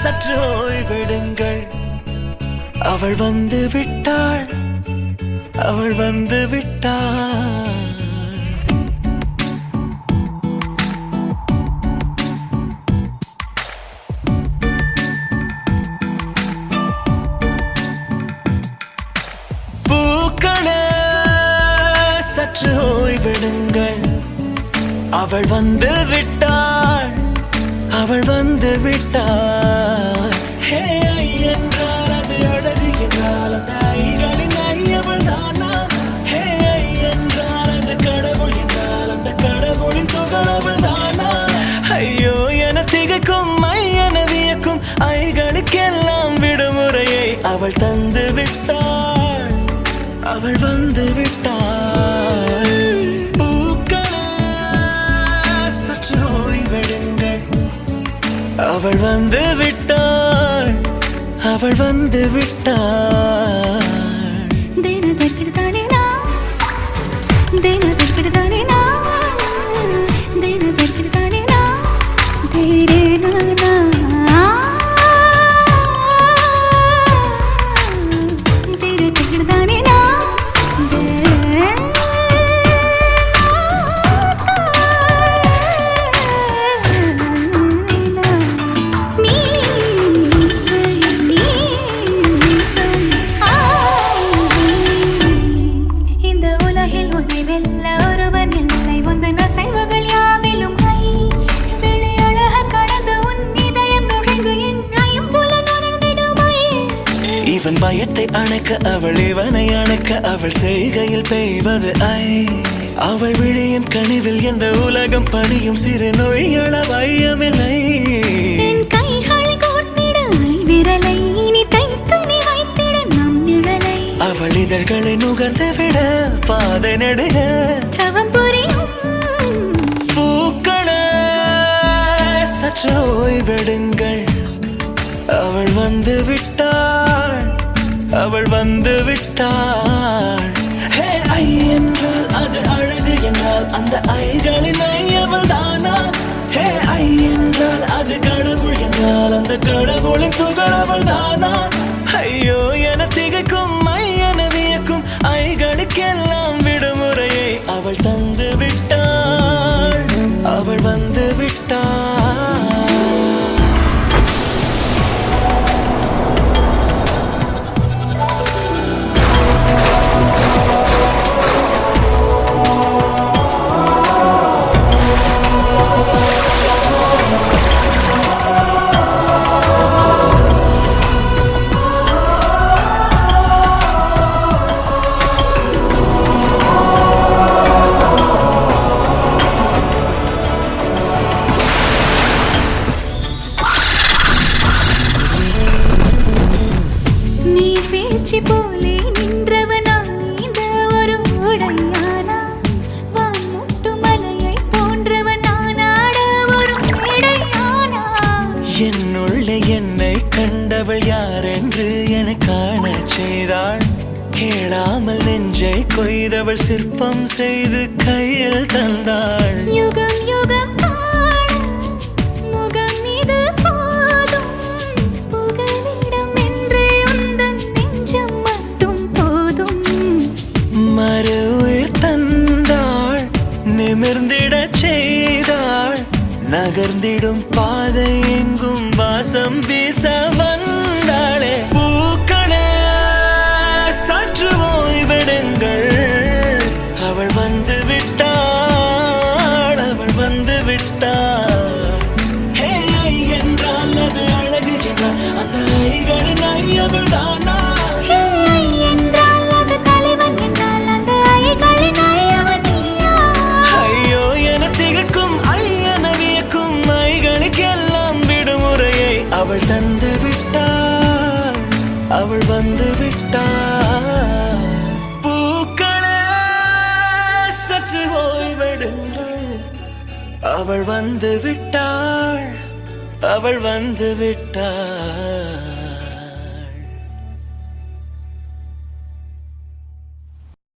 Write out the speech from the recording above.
சற்று ஓய்வெடுங்கள். அவள் வந்து விட்டாள், அவள் வந்து விட்டாள். பூக்களே சற்று ஓய்வெடுங்கள். அவள் வந்து விட்டாள், அவள் வந்து விட்டாள். ஹே ஐ என்றால் அது அழகு என்றால் அந்த ஐகளின் ஐயவள் தானா? ஹே ஐ என்றால் அது கடவுள் என்றால் அந்த கடவுளின் துகளவள் தானா? ஐயோ என திகைக்கும் ஐயன வியக்கும் ஐகளுக்கெல்லாம் விடுமுறையை அவள் தந்து விட்டாள், அவள் வந்து விட்டாள். அவள் வந்து விட்டாள், அவள் வந்து விட்டாள். இவன் பயத்தை அணைக்க அவள் இவனை அணைக்க அவள் செய்கையில் பெய்வது ஐ. அவள் விழியின் கனிவில் எந்த உலகம் பணியும் சிறு நோய்கள வையமில்லை. அவள் இதழ்களை நுகர்ந்து விட பாதை நடுக பூக்களே சற்று ஓய்வெடுங்கள். அவள் வந்து விட்டாள், அவள் வந்து விட்டாள். ஹே ஐ என்றால் அது அழகு என்றால் அந்த ஐகளின் ஐயவள் தானா? ஹே ஐ என்றால் அது கடவுள் என்றால் அந்த கடவுளின் துகளவள் தானா? ஐயோ என திகைக்கும் ஐயன வியக்கும் ஐகளுக்கெல்லாம் விடுமுறையை அவள் தந்து விட்டாள், அவள் வந்து விட்டாள். போலே நின்றவனா இந்த ஒரு உடையானா? வான்முட்டு மலையை போன்றவனானாட ஒரு மேடையானா? என்னுள்ளே என்னை கண்டவள் யாரென்று என காண செய்தாள். கேளாமல் நெஞ்சை கொய்தவள் சிற்பம் செய்து கையில் தந்தாள். யுகம் யுகம் நிமிர்ந்திடச் செய்தாள். நகர்ந்திடும் பாதை எங்கும் வாசம் வீச வந்தாளே. பூக்களே சற்று ஓய்வெடுங்கள். அவள் வந்து விட்டாள், அவள் வந்து விட்டாள். ஹே ஐ என்றால் அது அழகு என்றால் அந்த ஐகளின் ஐயவள் தானா? அவள் தந்து விட்டாள், அவள் வந்து விட்டாள். பூக்களே சற்று ஓய்வெடுங்கள். அவள் வந்து விட்டாள், அவள் வந்து விட்டாள்.